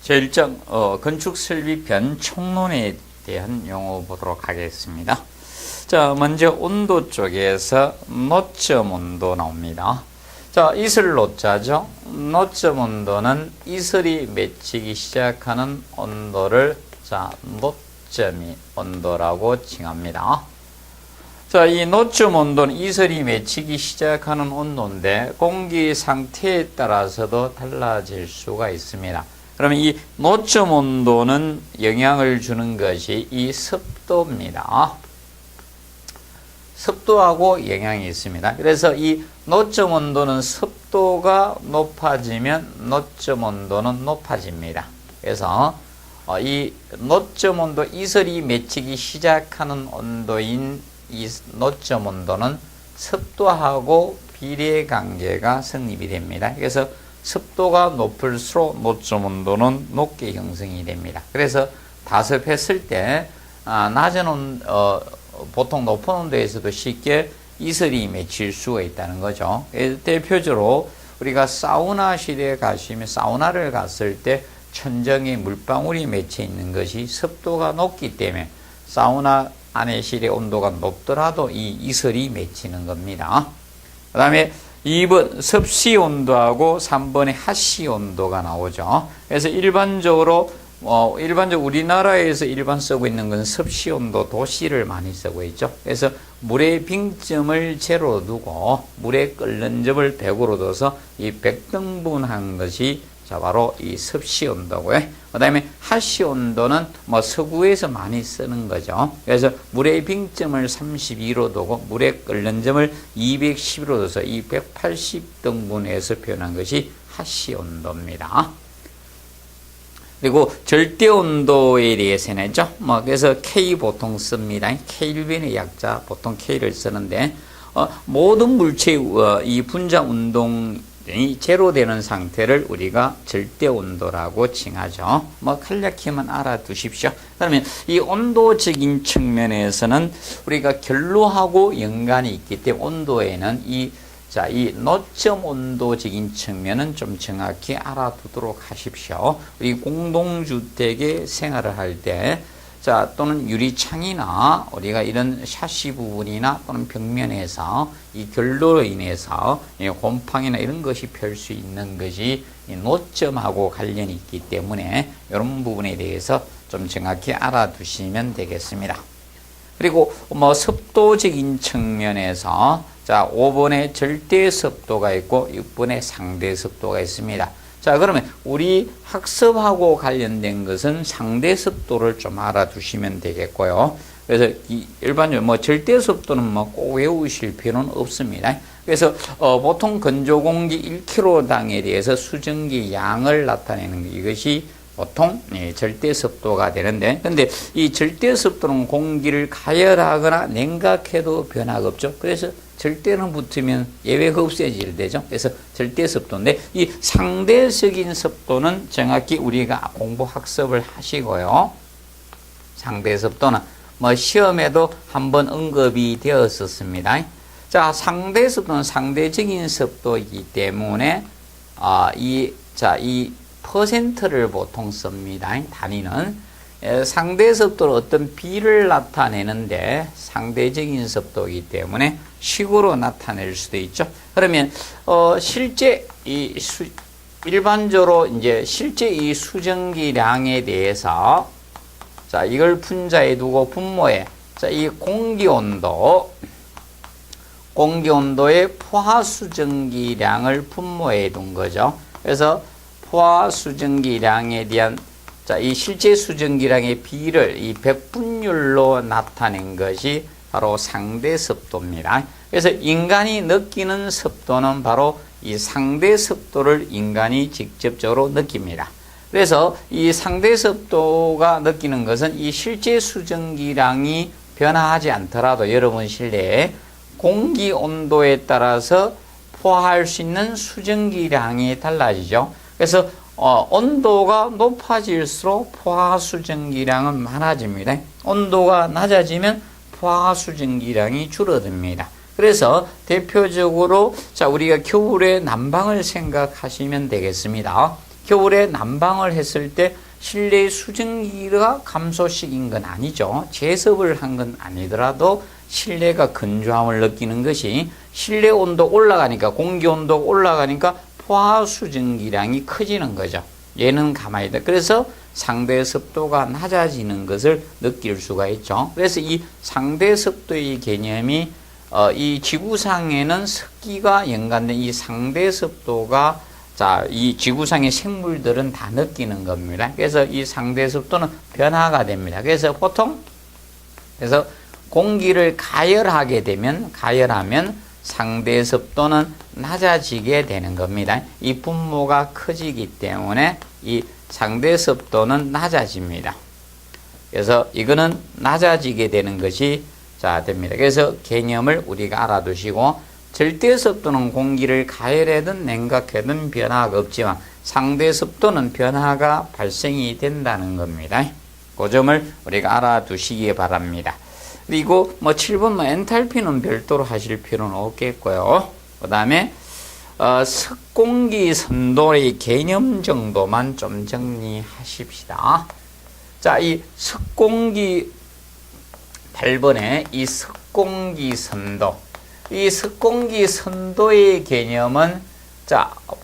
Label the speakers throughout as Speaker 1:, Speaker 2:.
Speaker 1: 제1장 건축 설비편 총론에 대한 용어 보도록 하겠습니다. 자, 먼저 온도 쪽에서 노점 온도 나옵니다. 자, 이슬 노자죠. 노점 온도는 이슬이 맺히기 시작하는 온도를 노점이 온도라고 칭합니다. 자, 이 노점 온도는 이슬이 맺히기 시작하는 온도인데 공기 상태에 따라서도 달라질 수가 있습니다. 그러면 이 노점 온도는 영향을 주는 것이 이 습도입니다. 습도하고 영향이 있습니다. 그래서 이 노점 온도는 습도가 높아지면 노점 온도는 높아집니다. 그래서 이 노점 온도, 이슬이 맺히기 시작하는 온도인 이 노점 온도는 습도하고 비례 관계가 성립이 됩니다. 그래서 습도가 높을수록 노점 온도는 높게 형성이 됩니다. 그래서 다습했을 때 낮은 보통 높은 온도에서도 쉽게 이슬이 맺힐 수가 있다는 거죠. 대표적으로 우리가 사우나 시대에 가시면 사우나를 갔을 때 천정에 물방울이 맺혀 있는 것이 습도가 높기 때문에 사우나 안의 실의 온도가 높더라도 이 이슬이 맺히는 겁니다. 그 다음에 2번 습시 온도하고 3번의 하시 온도가 나오죠. 그래서 일반적으로 우리나라에서 일반 쓰고 있는 건 습시 온도 도시를 많이 쓰고 있죠. 그래서 물의 빙점을 제로로 두고 물의 끓는 점을 100으로 둬서 이 100등분한 것이 바로 이 습시 온도고요. 그 다음에 하시 온도는 서구에서 많이 쓰는 거죠. 그래서 물의 빙점을 32로 두고 물의 끓는 점을 211로 둬서 이 180등분해서 표현한 것이 하시 온도입니다. 그리고 절대 온도에 대해서는 그래서 K 보통 씁니다. 켈빈의 약자 보통 K를 쓰는데 모든 물체의 이 분자 운동이 제로 되는 상태를 우리가 절대 온도라고 칭하죠. 간략히만 알아두십시오. 그러면 이 온도적인 측면에서는 우리가 결로하고 연관이 있기 때문에 온도에는 이 노점 온도적인 측면은 좀 정확히 알아두도록 하십시오. 우리 공동주택에 생활을 할 때, 또는 유리창이나 우리가 이런 샤시 부분이나 또는 벽면에서 이 결로로 인해서 곰팡이나 이런 것이 펼 수 있는 것이 이 노점하고 관련이 있기 때문에 이런 부분에 대해서 좀 정확히 알아두시면 되겠습니다. 그리고 습도적인 측면에서 5번에 절대 습도가 있고 6번에 상대 습도가 있습니다. 그러면 우리 학습하고 관련된 것은 상대 습도를 좀 알아두시면 되겠고요. 그래서 일반적으로 절대 습도는 꼭 외우실 필요는 없습니다. 그래서 보통 건조 공기 1kg당에 대해서 수증기 양을 나타내는 이것이 보통 절대 습도가 되는데, 근데 이 절대 습도는 공기를 가열하거나 냉각해도 변화가 없죠. 그래서 절대는 붙으면 예외가 없어질 되죠. 그래서 절대 습도인데, 이 상대적인 습도는 정확히 우리가 공부 학습을 하시고요. 상대 습도는 시험에도 한번 언급이 되었었습니다. 상대 습도는 상대적인 습도이기 때문에 이 퍼센트를 보통 씁니다. 단위는 상대 습도는 어떤 비를 나타내는데 상대적인 습도이기 때문에 식으로 나타낼 수도 있죠. 그러면 실제 일반적으로 실제 이 수증기량에 대해서 이걸 분자에 두고 분모에 이 공기온도의 포화수증기량을 분모에 둔 거죠. 그래서 포화수증기량에 대한 이 실제 수증기량의 비를 이 백분율로 나타낸 것이 바로 상대 습도입니다. 그래서 인간이 느끼는 습도는 바로 이 상대 습도를 인간이 직접적으로 느낍니다. 그래서 이 상대 습도가 느끼는 것은 이 실제 수증기량이 변화하지 않더라도 여러분 실내에 공기 온도에 따라서 포화할 수 있는 수증기량이 달라지죠. 그래서 온도가 높아질수록 포화수증기량은 많아집니다. 온도가 낮아지면 포화수증기량이 줄어듭니다. 그래서 대표적으로 우리가 겨울에 난방을 생각하시면 되겠습니다. 겨울에 난방을 했을 때 실내 수증기가 감소시킨 건 아니죠. 제습을 한 건 아니더라도 실내가 건조함을 느끼는 것이 실내 온도 올라가니까 공기 온도가 올라가니까 포화 수증기량이 커지는 거죠. 얘는 가만히 있다. 그래서 상대 습도가 낮아지는 것을 느낄 수가 있죠. 그래서 이 상대 습도의 개념이 이 지구상에는 습기가 연관된 이 상대 습도가 이 지구상의 생물들은 다 느끼는 겁니다. 그래서 이 상대 습도는 변화가 됩니다. 그래서 보통 공기를 가열하면 상대 습도는 낮아지게 되는 겁니다. 이 분모가 커지기 때문에 이 상대 습도는 낮아집니다. 그래서 이거는 낮아지게 되는 것이 됩니다. 그래서 개념을 우리가 알아두시고 절대 습도는 공기를 가열하든 냉각하든 변화가 없지만 상대 습도는 변화가 발생이 된다는 겁니다. 그 점을 우리가 알아두시기 바랍니다. 그리고 7번 엔탈피는 별도로 하실 필요는 없겠고요. 그 다음에 습공기 선도의 개념 정도만 좀 정리하십시다. 자, 이 습공기 8번에 이 습공기 선도. 이 습공기 선도의 개념은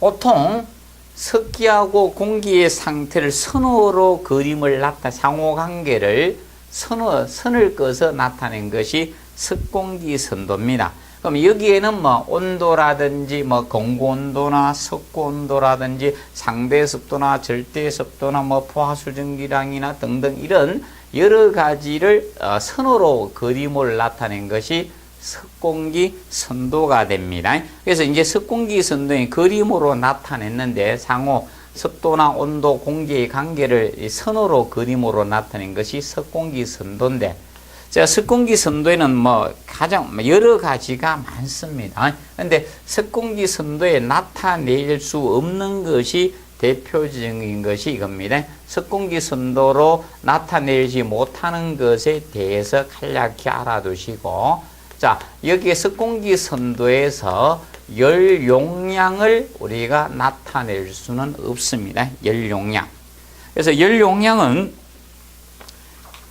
Speaker 1: 보통 습기하고 공기의 상태를 선으로 그림을 상호관계를 선을 꺼서 나타낸 것이 습공기 선도입니다. 그럼 여기에는 온도라든지 공고온도나 습고온도라든지 상대 습도나 절대 습도나 포화 수증기량이나 등등 이런 여러 가지를 선으로 그림을 나타낸 것이 습공기 선도가 됩니다. 그래서 이제 습공기 선도의 그림으로 나타냈는데 상호 습도나 온도, 공기의 관계를 선으로 그림으로 나타낸 것이 습공기 선도인데, 습공기 선도에는 가장 여러 가지가 많습니다. 그런데 습공기 선도에 나타낼 수 없는 것이 대표적인 것이 이겁니다. 습공기 선도로 나타내지 못하는 것에 대해서 간략히 알아두시고, 여기에 습공기 선도에서 열 용량을 우리가 나타낼 수는 없습니다. 열 용량. 그래서 열 용량은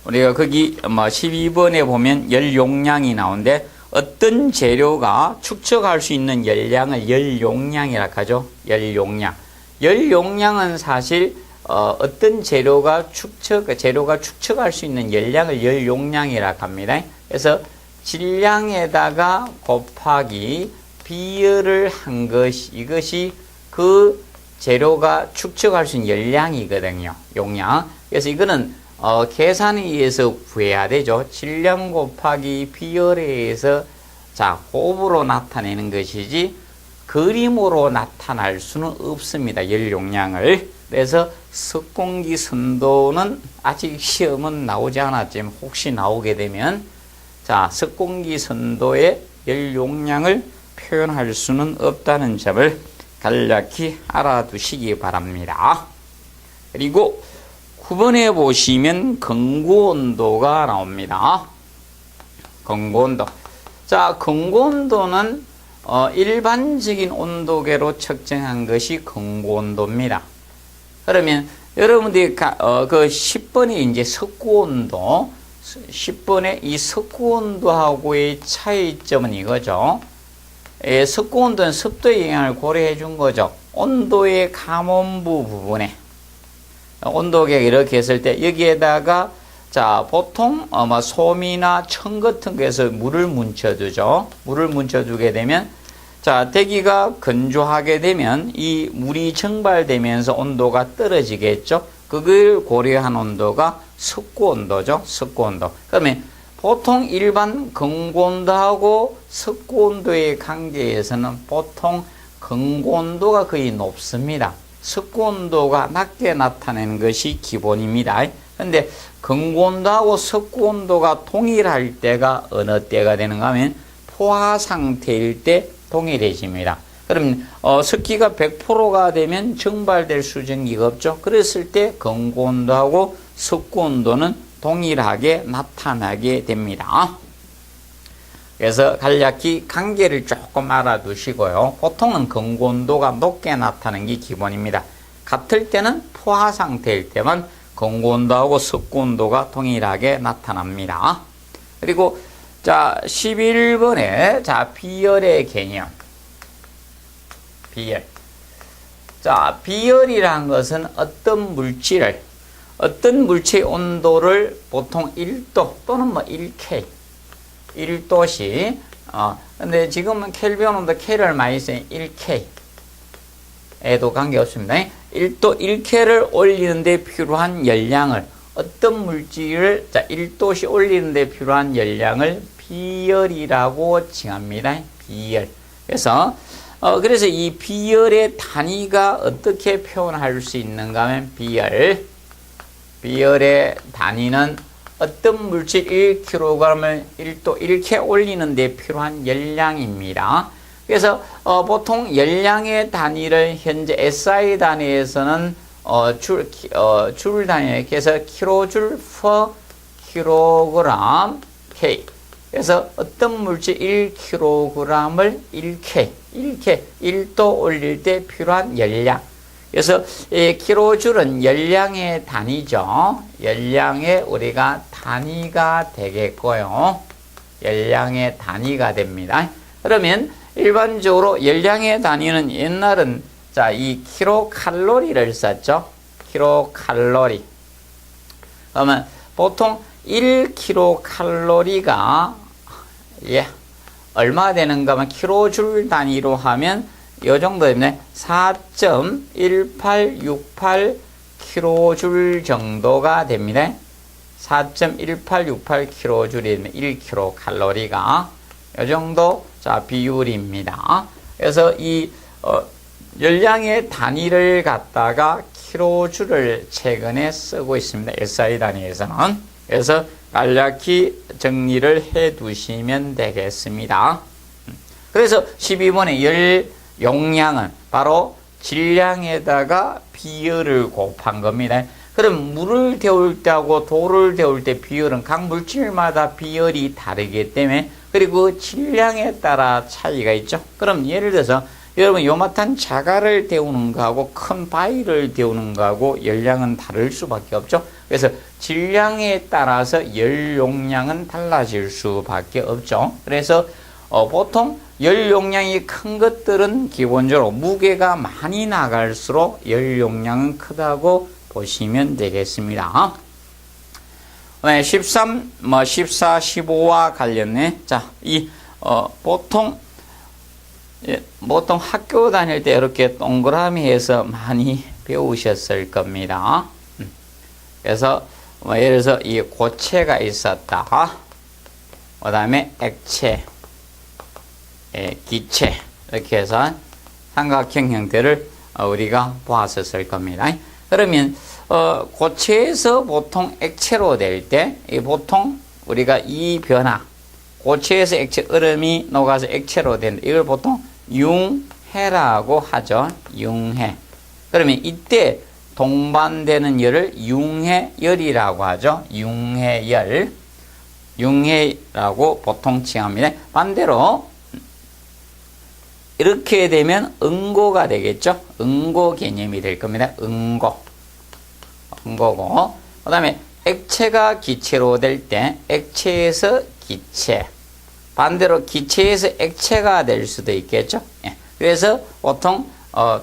Speaker 1: 우리가 거기 12번에 보면 열 용량이 나오는데 어떤 재료가 축적할 수 있는 열량을 열 용량이라고 하죠. 열 용량. 열 용량은 사실 어떤 재료가 축적할 수 있는 열량을 열 용량이라고 합니다. 그래서 질량에다가 곱하기 비열을 한 것이 이것이 그 재료가 축적할 수 있는 열량이거든요. 용량. 그래서 이거는 계산에 의해서 구해야 되죠. 질량 곱하기 비열에 의해서 곱으로 나타내는 것이지 그림으로 나타날 수는 없습니다. 열 용량을. 그래서 습공기 선도는 아직 시험은 나오지 않았지만 혹시 나오게 되면 습공기 선도의 열 용량을 표현할 수는 없다는 점을 간략히 알아두시기 바랍니다. 그리고 9번에 보시면 건고온도가 나옵니다. 건고온도. 건고온도는 일반적인 온도계로 측정한 것이 건고온도입니다. 그러면 여러분들이 그 10번에 이제 석고온도, 10번에 이 석고온도하고의 차이점은 이거죠. 습고온도는 습도의 영향을 고려해 준 거죠. 온도의 감온부 부분에 온도계가 이렇게 했을 때 여기에다가 보통 솜이나 천 같은 거에서 물을 뭉쳐두죠. 물을 뭉쳐두게 되면 대기가 건조하게 되면 이 물이 증발되면서 온도가 떨어지겠죠. 그걸 고려한 온도가 습고온도죠. 습고온도. 그러면 보통 일반 건고온도하고 습고온도의 관계에서는 보통 건고온도가 거의 높습니다. 습고온도가 낮게 나타내는 것이 기본입니다. 그런데 건고온도하고 습고온도가 동일할 때가 어느 때가 되는가 하면 포화 상태일 때 동일해집니다. 그럼 습기가 100%가 되면 증발될 수증기가 없죠. 그랬을 때 건고온도하고 습고온도는 동일하게 나타나게 됩니다. 그래서 간략히 관계를 조금 알아두시고요. 보통은 건고온도가 높게 나타나는 게 기본입니다. 같을 때는 포화 상태일 때만 공구온도하고 석구온도가 동일하게 나타납니다. 그리고 자 11번에 자 비열의 개념. 비열. 자 비열이란 것은 어떤 물질의 온도를 보통 1도 또는 뭐 1K 1도씩 근데 지금은 켈빈 온도 K를 많이 써요. 1K 에도 관계없습니다. 1도 1K를 올리는데 필요한 열량을 어떤 물질을 자 1도씩 올리는데 필요한 열량을 비열이라고 칭합니다. 비열. 그래서 이 비열의 단위가 어떻게 표현할 수 있는가 하면 비열의 단위는 어떤 물질 1kg을 1도 1K 올리는 데 필요한 열량입니다. 그래서 보통 열량의 단위를 현재 SI 단위에서는 줄 단위에 해서 kJ per kg K. 그래서 어떤 물질 1kg을 1K 1도 올릴 때 필요한 열량. 그래서 이 킬로줄은 열량의 단위죠. 열량의 우리가 단위가 되겠고요. 열량의 단위가 됩니다. 그러면 일반적으로 열량의 단위는 옛날은 자, 이 킬로칼로리를 썼죠. 킬로칼로리. 그러면 보통 1킬로칼로리가 얼마 되는가 하면 킬로줄 단위로 하면 이 정도 되면 4.1868 킬로줄 정도가 됩니다. 4.1868 킬로줄이면 1킬로칼로리가 이 정도 자 비율입니다. 그래서 이 열량의 단위를 갖다가 킬로줄을 최근에 쓰고 있습니다. SI 단위에서는. 그래서 간략히 정리를 해 두시면 되겠습니다. 그래서 12번에 열 용량은 바로 질량에다가 비열을 곱한 겁니다. 그럼 물을 데울 때하고 돌을 데울 때 비열은 각 물질마다 비열이 다르기 때문에 그리고 질량에 따라 차이가 있죠. 그럼 예를 들어서 여러분 요만한 자갈을 데우는 거하고 큰 바위를 데우는 거하고 열량은 다를 수밖에 없죠. 그래서 질량에 따라서 열 용량은 달라질 수밖에 없죠. 그래서 보통 열 용량이 큰 것들은 기본적으로 무게가 많이 나갈수록 열 용량은 크다고 보시면 되겠습니다. 13, 14, 15와 관련해 자, 보통 학교 다닐 때 이렇게 동그라미 해서 많이 배우셨을 겁니다. 그래서 예를 들어서 이 고체가 있었다. 그 다음에 액체, 기체 이렇게 해서 삼각형 형태를 우리가 보았었을 겁니다. 그러면 고체에서 보통 액체로 될 때 보통 우리가 이 변화 고체에서 액체 얼음이 녹아서 액체로 된다. 이걸 보통 융해라고 하죠. 융해. 그러면 이때 동반되는 열을 융해열이라고 하죠. 융해열. 융해라고 보통 칭합니다. 반대로 이렇게 되면 응고가 되겠죠. 응고 개념이 될 겁니다. 응고고. 그 다음에 액체가 기체로 될 때 액체에서 기체. 반대로 기체에서 액체가 될 수도 있겠죠. 그래서 보통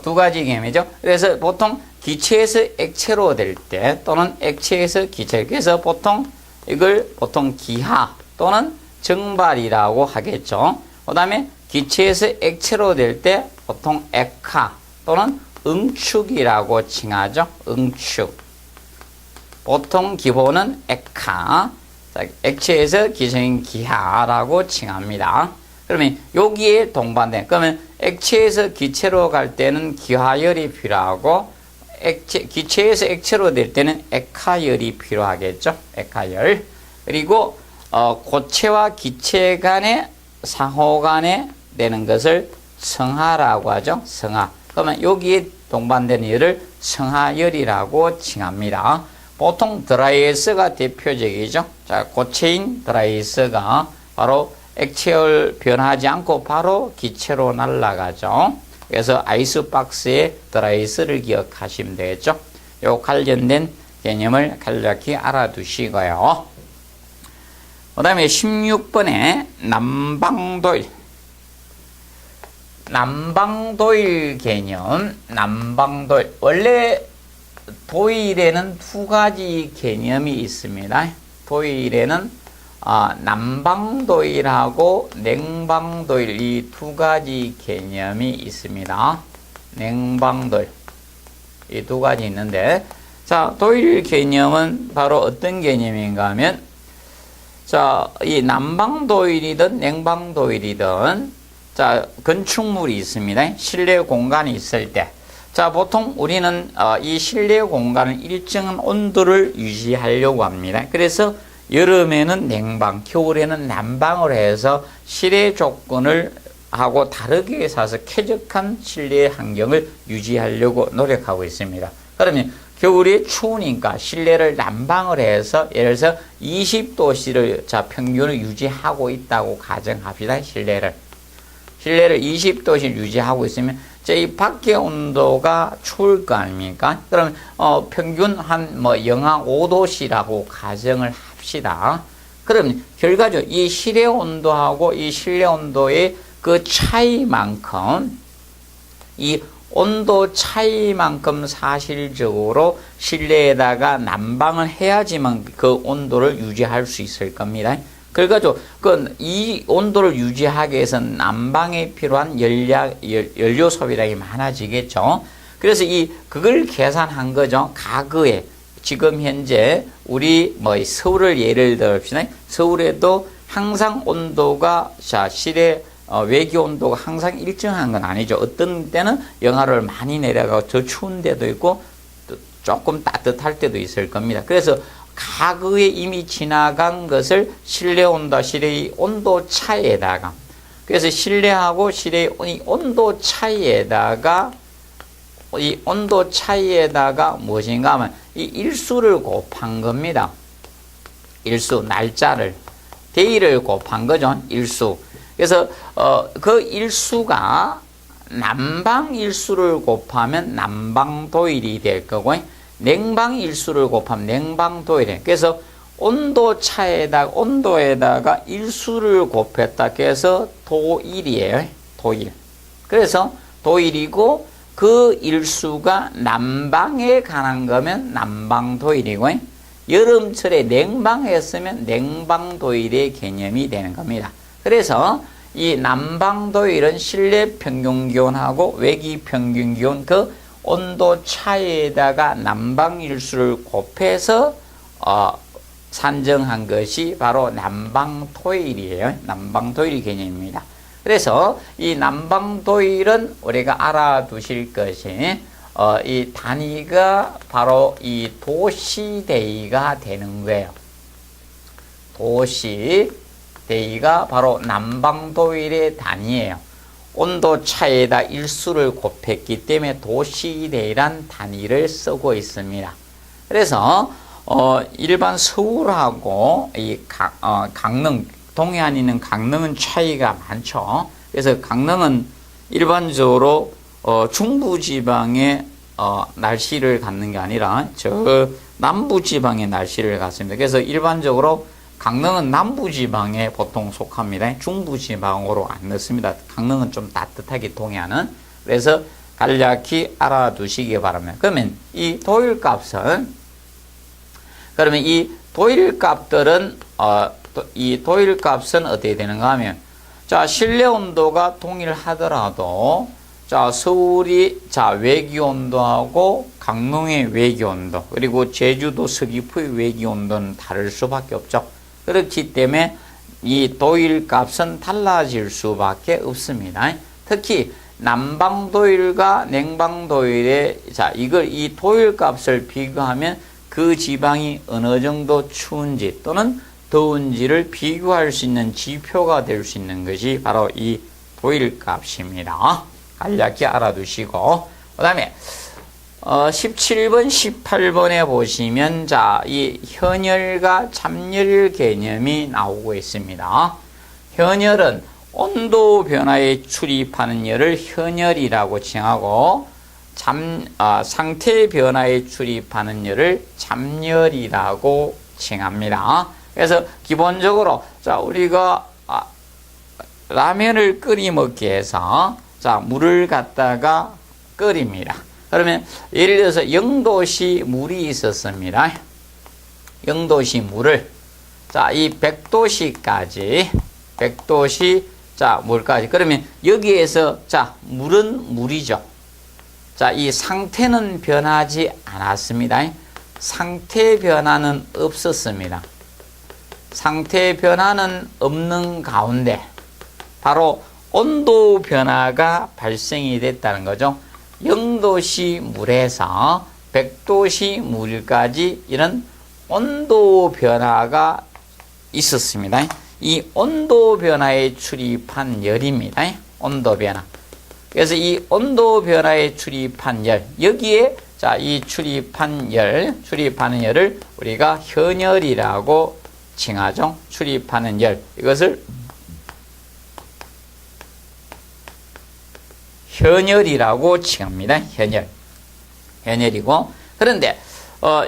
Speaker 1: 두 가지 개념이죠. 그래서 보통 기체에서 액체로 될 때 또는 액체에서 기체. 그래서 보통 이걸 보통 기하 또는 증발이라고 하겠죠. 그 다음에 기체에서 액체로 될 때 보통 액화 또는 응축이라고 칭하죠. 응축. 보통 기본은 액화, 액체에서 기체인 기하라고 칭합니다. 그러면 여기에 동반된, 그러면 액체에서 기체로 갈 때는 기화열이 필요하고 기체에서 액체로 될 때는 액화열이 필요하겠죠. 액화열. 그리고 고체와 기체 간의 상호 간에 되는 것을 성하라고 하죠. 성하. 그러면 여기에 동반되는 열을 성하열이라고 칭합니다. 보통 드라이아이스가 대표적이죠. 자, 고체인 드라이아이스가 바로 액체열 변하지 않고 바로 기체로 날아가죠. 그래서 아이스박스에 들어있을을 기억하시면 되겠죠. 요 관련된 개념을 간략히 알아두시고요. 그 다음에 16번에 남방도일. 남방도일 개념, 남방도일. 원래 도일에는 두 가지 개념이 있습니다. 도일에는 남방도일하고 냉방도일 이 두 가지 개념이 있습니다. 냉방도일 이 두 가지 있는데, 자, 도일 개념은 바로 어떤 개념인가 하면, 자, 이 남방도일이든 냉방도일이든, 자, 건축물이 있습니다. 실내 공간이 있을 때, 자, 보통 우리는 이 실내 공간을 일정한 온도를 유지하려고 합니다. 그래서 여름에는 냉방, 겨울에는 난방을 해서 실내 조건을 하고 다르게 사서 쾌적한 실내 환경을 유지하려고 노력하고 있습니다. 그러면 겨울에 추우니까 실내를 난방을 해서 예를 들어서 20도씨를 자 평균을 유지하고 있다고 가정합시다. 실내를 20도씨 유지하고 있으면 이 밖의 온도가 추울 거 아닙니까? 그러면 평균 한 영하 5도씨라고 가정을 합시다. 그럼 결과적으로 이 실내 온도하고 이 실내 온도의 그 차이만큼, 이 온도 차이만큼 사실적으로 실내에다가 난방을 해야지만 그 온도를 유지할 수 있을 겁니다. 그래가지고 이 온도를 유지하기 위해서 난방에 필요한 연료 소비량이 많아지겠죠. 그래서 그걸 계산한 거죠. 과거에 지금 현재 우리 서울을 예를 들읍시다. 서울에도 항상 온도가 실내 외기 온도가 항상 일정한 건 아니죠. 어떤 때는 영하를 많이 내려가고 더 추운 데도 있고 조금 따뜻할 때도 있을 겁니다. 그래서 과거에 이미 지나간 것을 실내 온도, 실내의 온도 차이에다가, 그래서 실내하고 실내의 온도 차이에다가 무엇인가 하면 이 일수를 곱한 겁니다. 일수, 날짜를, 데이를 곱한 거죠. 일수. 그래서 그 일수가 남방 일수를 곱하면 남방도일이 될 거고, 냉방 일수를 곱하면 냉방도일이에요. 그래서 온도에다가 일수를 곱했다 해서 도일이에요. 도일. 그래서 도일이고 그 일수가 남방에 관한 거면 남방도일이고, 여름철에 냉방했으면 냉방도일의 개념이 되는 겁니다. 그래서 이 남방도일은 실내 평균기온하고 외기 평균기온 그 온도 차이에다가 남방일수를 곱해서 산정한 것이 바로 남방도일이에요. 남방도일 개념입니다. 그래서 이 남방도일은 우리가 알아두실 것이 이 단위가 바로 이 도시데이가 되는 거예요. 도시데이가 바로 남방도일의 단위예요. 온도 차이에다 일수를 곱했기 때문에 도시데이란 단위를 쓰고 있습니다. 그래서 일반 서울하고 이 강릉, 동해안에 있는 강릉은 차이가 많죠. 그래서 강릉은 일반적으로 중부지방의 날씨를 갖는 게 아니라 저 남부지방의 날씨를 갖습니다. 그래서 일반적으로 강릉은 남부지방에 보통 속합니다. 중부지방으로 안 넣습니다. 강릉은 좀 따뜻하게 동해안은. 그래서 간략히 알아두시기 바랍니다. 그러면 이 도일값은 어떻게 되는가 하면, 자, 실내 온도가 동일하더라도, 자, 서울이, 외기 온도하고 강릉의 외기 온도, 그리고 제주도 서귀포의 외기 온도는 다를 수밖에 없죠. 그렇기 때문에 이 도일 값은 달라질 수밖에 없습니다. 특히 남방도일과 냉방도일의, 이 도일 값을 비교하면 그 지방이 어느 정도 추운지 또는 더운지를 비교할 수 있는 지표가 될 수 있는 것이 바로 이 도일 값입니다. 간략히 알아두시고, 그 다음에 17번, 18번에 보시면 이 현열과 참열 개념이 나오고 있습니다. 현열은 온도 변화에 출입하는 열을 현열이라고 칭하고 상태 변화에 출입하는 열을 잠열이라고 칭합니다. 그래서 기본적으로 자 우리가 라면을 끓여 먹기 위해서 자 물을 갖다가 끓입니다. 그러면 예를 들어서 0도씨 물이 있었습니다. 0도씨 물을 자 이 100도씨까지 100도씨 자 물까지 그러면 여기에서 자 물은 물이죠. 자 이 상태는 변하지 않았습니다. 상태 변화는 없었습니다. 상태 변화는 없는 가운데 바로 온도 변화가 발생이 됐다는 거죠. 0도씨 물에서 100도씨 물까지 이런 온도 변화가 있었습니다. 이 온도 변화에 출입한 열입니다. 온도 변화. 그래서 이 온도 변화에 출입한 열, 여기에 자, 이 출입하는 열을 우리가 현열이라고 칭하죠. 출입하는 열. 이것을 현열이라고 칭합니다. 현열이고. 그런데,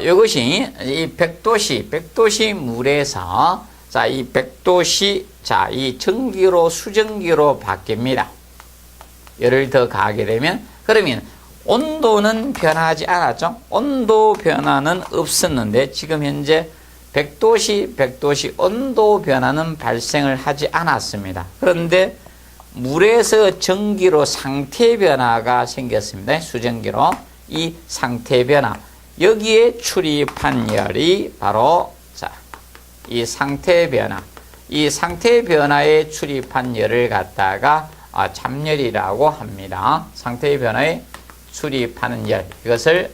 Speaker 1: 이것이 이 100도씨 물에서 자, 이 100도씨, 자, 이 전기로 수증기로 바뀝니다. 열을 더 가하게 되면, 그러면 온도는 변하지 않았죠. 온도 변화는 없었는데, 지금 현재 100도씨 온도 변화는 발생을 하지 않았습니다. 그런데 물에서 전기로 상태 변화가 생겼습니다. 수증기로. 이 상태 변화. 여기에 출입한 열이 바로 이 상태 변화. 이 상태 변화에 출입한 열을 갖다가 잠열이라고 합니다. 상태 변화에 출입하는 열. 이것을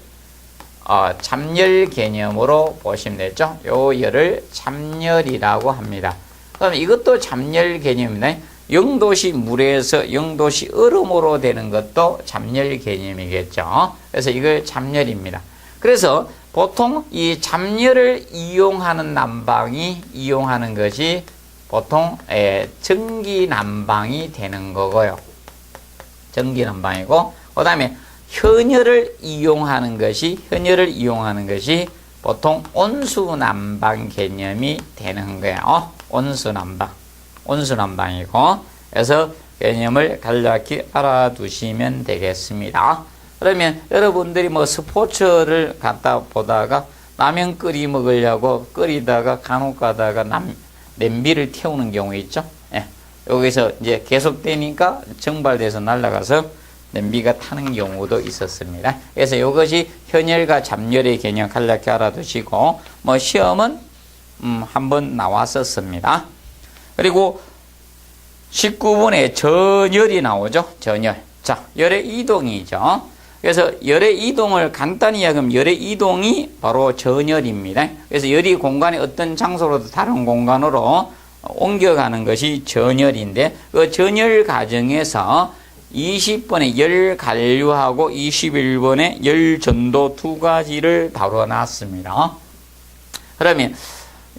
Speaker 1: 잠열 개념으로 보시면 되죠. 요 열을 잠열이라고 합니다. 그럼 이것도 잠열 개념입니다. 0도씨 물에서 0도씨 얼음으로 되는 것도 잠열 개념이겠죠. 그래서 이걸 잠열입니다. 그래서 보통 이 잠열을 이용하는 난방이 이용하는 것이 보통 전기 난방이 되는 거고요. 전기 난방이고, 그 다음에 현열을 이용하는 것이 보통 온수 난방 개념이 되는 거예요. 온수 난방이고, 그래서 개념을 간략히 알아두시면 되겠습니다. 그러면 여러분들이 뭐 스포츠를 갖다 보다가 라면 끓이 먹으려고 끓이다가 간혹 가다가 냄비를 태우는 경우 있죠. 예. 여기서 이제 계속되니까 증발돼서 날아가서 냄비가 타는 경우도 있었습니다. 그래서 이것이 현열과 잠열의 개념 간략히 알아두시고, 뭐 시험은 한번 나왔었습니다. 그리고 19번에 전열이 나오죠. 전열. 자, 열의 이동이죠. 그래서 열의 이동을 간단히 이야기하면 열의 이동이 바로 전열입니다. 그래서 열이 공간의 어떤 장소로도 다른 공간으로 옮겨가는 것이 전열인데, 그 전열 과정에서 20번에 열 간류하고 21번에 열 전도 두 가지를 다뤄놨습니다. 그러면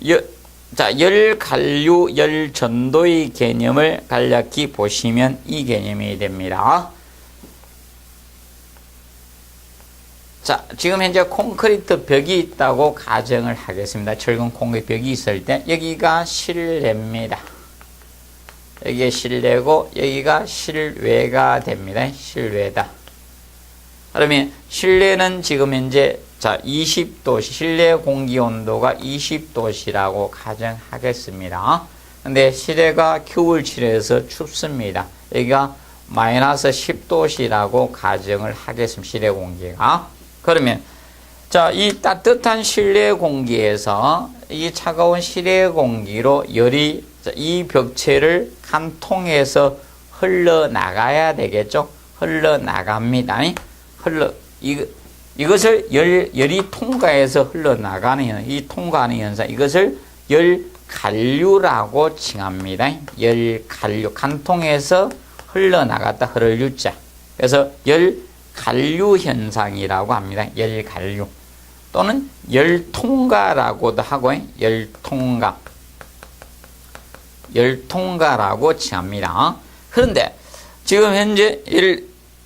Speaker 1: 열 간류, 열 전도의 개념을 간략히 보시면 이 개념이 됩니다. 자, 지금 현재 콘크리트 벽이 있다고 가정을 하겠습니다. 철근 콘크리트 벽이 있을 때 여기가 실내입니다. 여기가 실내고 여기가 실외가 됩니다. 실외다. 그러면 실내는 지금 현재 자 20도씨, 실내 공기 온도가 20도씨라고 가정하겠습니다. 근데 실내가 겨울철에서 춥습니다. 여기가 마이너스 10도씨라고 가정을 하겠습니다. 실내 공기가. 그러면 자, 이 따뜻한 실내 공기에서 이 차가운 실내 공기로 열이 이 벽체를 한 통해서 흘러나가야 되겠죠. 흘러나갑니다. 이것을 열이 통과해서 흘러나가는 현상, 이 통과하는 현상, 이것을 열 간류라고 칭합니다. 열 간류, 간 통해서 흘러나갔다, 흐를유자. 그래서 열 간류 현상이라고 합니다. 열 간류. 또는 열 통과라고도 하고, 열 통과. 열통가라고 칭합니다. 그런데 지금 현재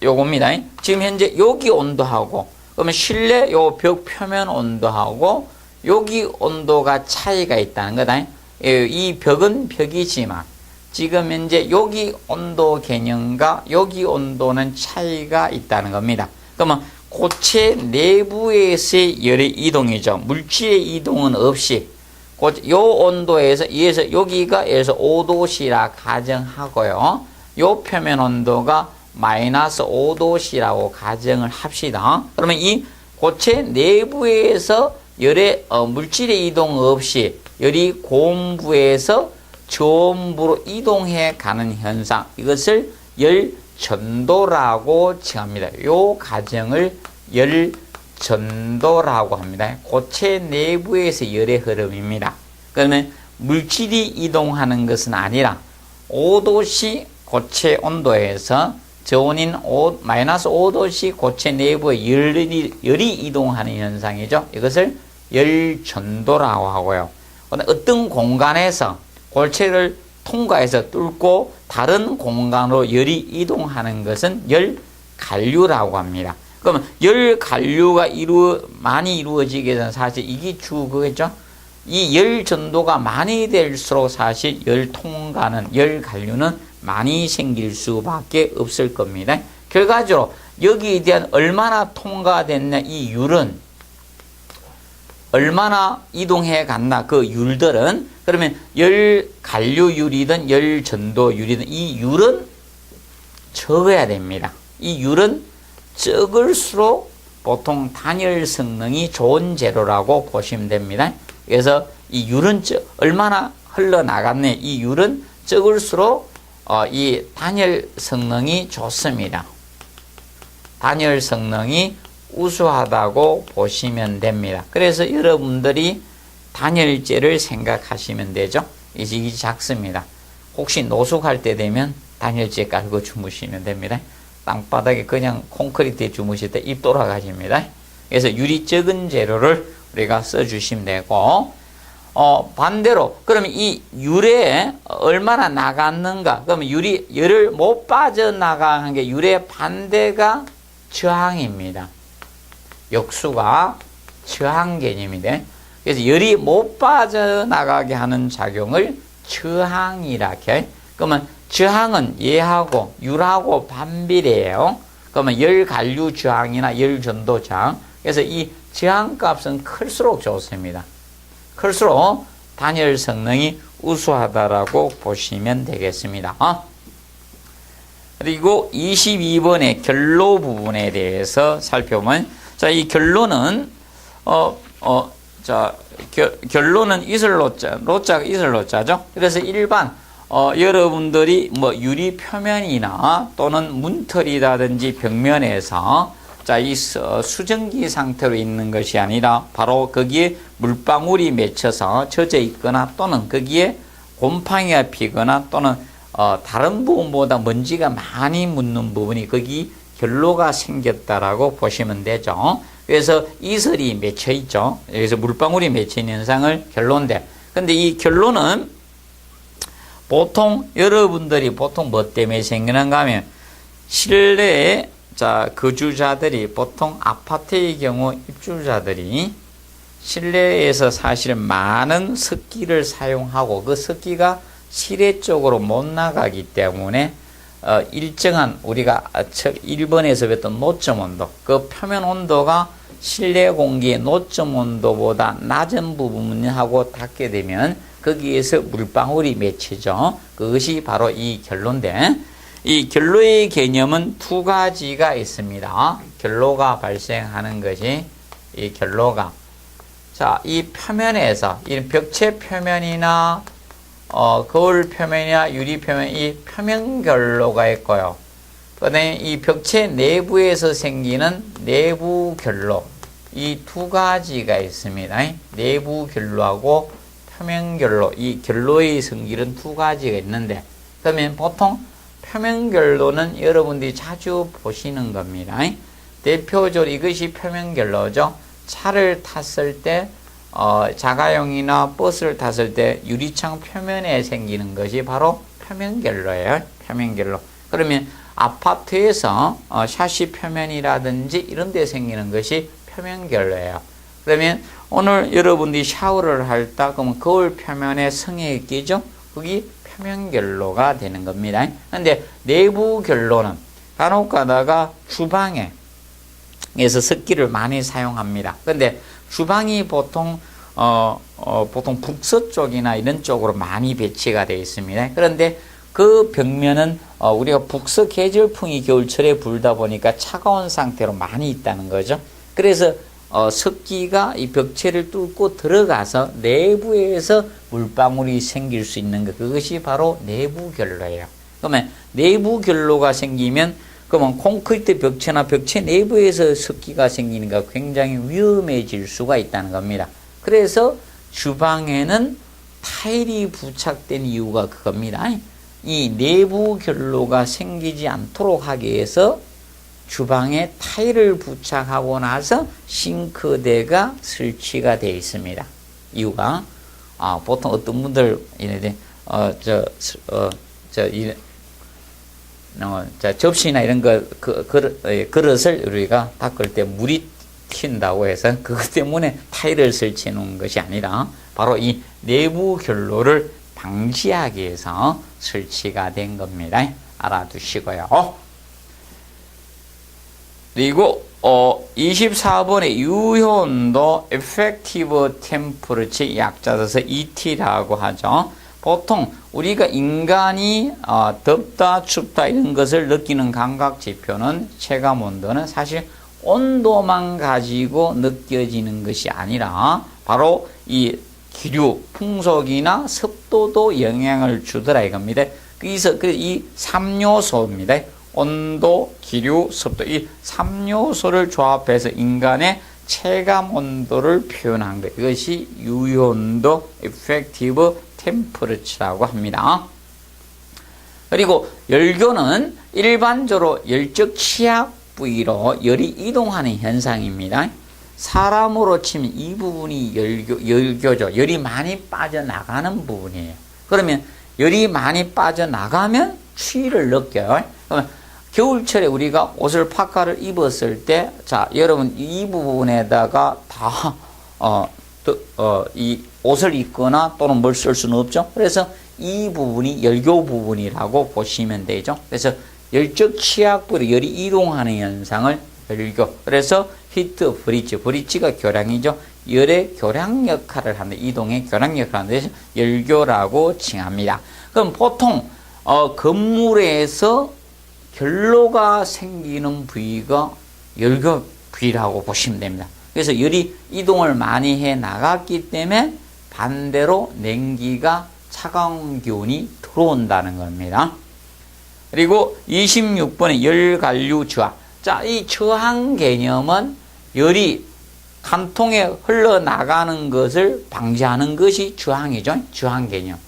Speaker 1: 요겁니다. 지금 현재 여기 온도하고 그러면 실내 요 벽 표면 온도하고 여기 온도가 차이가 있다는 거다. 이 벽은 벽이지만 지금 현재 여기 온도 개념과 여기 온도는 차이가 있다는 겁니다. 그러면 고체 내부에서의 열의 이동이죠. 물질의 이동은 없이 요 온도에서 여기가 5도씨라 가정하고요. 요 표면 온도가 마이너스 5도씨라고 가정을 합시다. 그러면 이 고체 내부에서 열의 물질의 이동 없이 열이 고온부에서 저온부로 이동해 가는 현상, 이것을 열전도라고 칭합니다. 요 과정을 열전도라고 합니다. 고체 내부에서 열의 흐름입니다. 그러면 물질이 이동하는 것은 아니라 5도씨 고체 온도에서 저온인 마이너스 5도씨 고체 내부의 열이 이동하는 현상이죠. 이것을 열전도라고 하고요. 어떤 공간에서 고체를 통과해서 뚫고 다른 공간으로 열이 이동하는 것은 열간류라고 합니다. 그러면 열간류가 많이 이루어지기 위해서는 사실 이게 그거겠죠. 이 열전도가 많이 될수록 사실 열통과는 열간류는 많이 생길 수밖에 없을 겁니다. 결과적으로 여기에 대한 얼마나 통과됐냐 이 율은 얼마나 이동해 갔나 그 율들은 그러면 열간류율이든 열전도율이든 이 율은 적어야 됩니다. 이 율은 적을수록 보통 단열 성능이 좋은 재료라고 보시면 됩니다. 그래서 이 율은 얼마나 흘러나갔네 이 율은 적을수록 이 단열 성능이 좋습니다. 단열 성능이 우수하다고 보시면 됩니다. 그래서 여러분들이 단열재를 생각하시면 되죠. 이게 작습니다. 혹시 노숙할 때 되면 단열재 깔고 주무시면 됩니다. 땅바닥에 그냥 콘크리트에 주무실 때 입 돌아가십니다. 그래서 유리 적은 재료를 우리가 써주시면 되고 반대로 그러면 이 율에 얼마나 나갔는가 그러면 열을 못 빠져나가는 게 율의 반대가 저항입니다. 역수가 저항 개념인데 그래서 열이 못 빠져나가게 하는 작용을 저항이라 해. 그러면 저항은 얘하고 율하고 반비례해요. 그러면 열간류 저항이나 열전도 저항. 그래서 이 저항값은 클수록 좋습니다. 클수록 단열 성능이 우수하다라고 보시면 되겠습니다. 그리고 22번의 결로 부분에 대해서 살펴보면 자, 이 결로는 결로는 이슬로자, 로자가 이슬로자죠. 그래서 일반 여러분들이 뭐 유리 표면이나 또는 문틀이라든지 벽면에서 자, 이 수증기 상태로 있는 것이 아니라 바로 거기에 물방울이 맺혀서 젖어 있거나 또는 거기에 곰팡이가 피거나 또는 다른 부분보다 먼지가 많이 묻는 부분이 거기 결로가 생겼다라고 보시면 되죠. 그래서 이슬이 맺혀 있죠. 여기서 물방울이 맺혀 있는 현상을 결로인데, 근데 이 결로는 보통 여러분들이 보통 뭐 때문에 생기는가 하면 실내에 거주자들이 보통 아파트의 경우 입주자들이 실내에서 사실은 많은 습기를 사용하고 그 습기가 실외 쪽으로 못 나가기 때문에 일정한 우리가 1번에서 배웠던 노점 온도 그 표면 온도가 실내 공기의 노점 온도보다 낮은 부분하고 닿게 되면 거기에서 물방울이 맺히죠. 그것이 바로 이 결로인데 이 결로의 개념은 두 가지가 있습니다. 결로가 발생하는 것이 이 결로가 이 표면에서 이 벽체 표면이나 거울 표면이나 유리 표면 이 표면 결로가 있고요. 그다음에 이 벽체 내부에서 생기는 내부 결로 이 두 가지가 있습니다. 내부 결로하고 표면 결로 이 결로의 성질은 두 가지가 있는데 그러면 보통 표면 결로는 여러분들이 자주 보시는 겁니다. 대표적으로 이것이 표면 결로죠. 차를 탔을 때 자가용이나 버스를 탔을 때 유리창 표면에 생기는 것이 바로 표면결로예요. 표면결로. 그러면 아파트에서 샤시 표면이라든지 이런 데 생기는 것이 표면결로예요. 그러면 오늘 여러분들이 샤워를 할 때 그러면 거울 표면에 성에 끼죠? 그게 표면결로가 되는 겁니다. 근데 내부 결로는 간혹 가다가 주방에서 습기를 많이 사용합니다. 근데 주방이 보통 북서쪽이나 이런 쪽으로 많이 배치가 되어 있습니다. 그런데 그 벽면은 우리가 북서 계절풍이 겨울철에 불다 보니까 차가운 상태로 많이 있다는 거죠. 그래서 습기가 이 벽체를 뚫고 들어가서 내부에서 물방울이 생길 수 있는 것, 그것이 바로 내부 결로예요. 그러면 내부 결로가 생기면 그러면 콘크리트 벽체나 벽체 내부에서 습기가 생기는 게 굉장히 위험해질 수가 있다는 겁니다. 그래서 주방에는 타일이 부착된 이유가 그겁니다. 이 내부 결로가 생기지 않도록 하기 위해서 주방에 타일을 부착하고 나서 싱크대가 설치가 되어 있습니다. 이유가 보통 어떤 분들 이래 접시나 이런 그릇을 우리가 닦을 때 물이 튄다고 해서 그것 때문에 타일을 설치해 놓은 것이 아니라 바로 이 내부 결로를 방지하기 위해서 설치가 된 겁니다. 알아두시고요. 그리고 24번에 유효온도 Effective Temperature 약자서서 ET라고 하죠. 보통 우리가 인간이 덥다 춥다 이런 것을 느끼는 감각 지표는 체감 온도는 사실 온도만 가지고 느껴지는 것이 아니라 바로 이 기류, 풍속이나 습도도 영향을 주더라 이겁니다. 그래서 이 3요소입니다. 온도, 기류, 습도 이 3요소를 조합해서 인간의 체감 온도를 표현한 것. 이것이 유효온도 Effective Temperature라고 합니다. 그리고 열교는 일반적으로 열적 취약 부위로 열이 이동하는 현상입니다. 사람으로 치면 이 부분이 열교죠. 열이 많이 빠져나가는 부분이에요. 그러면 열이 많이 빠져나가면 추위를 느껴요. 그러면 겨울철에 우리가 옷을 파카를 입었을 때, 자, 여러분 이 부분에다가 다 이 옷을 입거나 또는 뭘 쓸 수는 없죠. 그래서 이 부분이 열교 부분이라고 보시면 되죠. 그래서 열적 취약부로 열이 이동하는 현상을 열교. 그래서 히트 브리지, 브리지가 교량이죠. 열의 교량 역할을 하는, 이동의 교량 역할을 하는 데서 열교라고 칭합니다. 그럼 보통 건물에서 결로가 생기는 부위가 열교 부위라고 보시면 됩니다. 그래서 열이 이동을 많이 해 나갔기 때문에 반대로 냉기가 차가운 기운이 들어온다는 겁니다. 그리고 26번에 열관류 저항. 자, 이 저항 개념은 열이 칸통에 흘러나가는 것을 방지하는 것이 저항이죠. 저항 개념.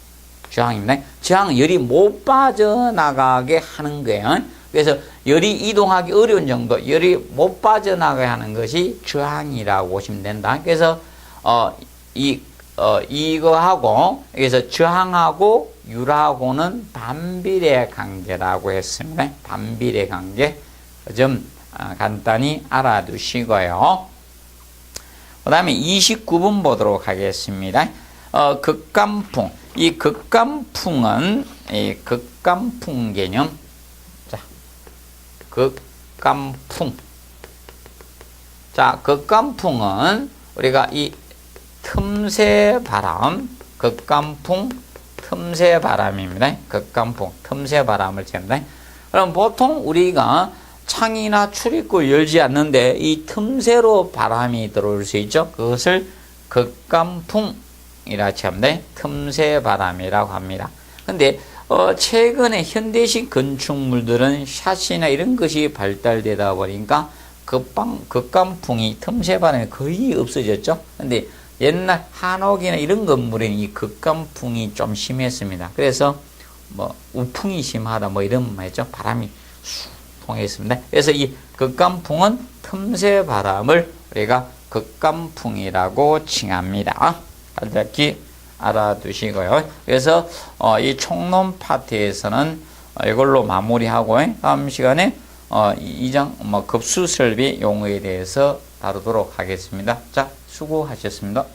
Speaker 1: 저항입니다. 저항은 열이 못 빠져나가게 하는 거예요. 그래서 열이 이동하기 어려운 정도, 열이 못 빠져나가게 하는 것이 저항이라고 보시면 된다. 그래서 이거하고 그래서 저항하고 열하고는 반비례 관계라고 했습니다. 반비례 관계 좀 간단히 알아두시고요. 그 다음에 29번 보도록 하겠습니다. 극감풍. 이 극감풍은 극감풍 개념. 자, 극감풍. 자, 극감풍은 우리가 이 틈새 바람, 극감풍, 틈새 바람입니다. 극감풍, 틈새 바람을 잽니다. 그럼 보통 우리가 창이나 출입구를 열지 않는데 이 틈새로 바람이 들어올 수 있죠. 그것을 극감풍이라 칩니다. 틈새 바람이라고 합니다. 근데 최근에 현대식 건축물들은 샤시나 이런 것이 발달되다 보니까 극감풍이 틈새 바람이 거의 없어졌죠. 근데 옛날 한옥이나 이런 건물에는 이 극감풍이 좀 심했습니다. 그래서 뭐 우풍이 심하다 뭐 이런 말이죠. 바람이 쑥 통했습니다. 그래서 이 극감풍은 틈새 바람을 우리가 극감풍이라고 칭합니다. 간략히 알아두시고요. 그래서 이 총론 파트에서는 이걸로 마무리하고 다음 시간에 이장 급수설비 용어에 대해서 다루도록 하겠습니다. 자, 수고하셨습니다.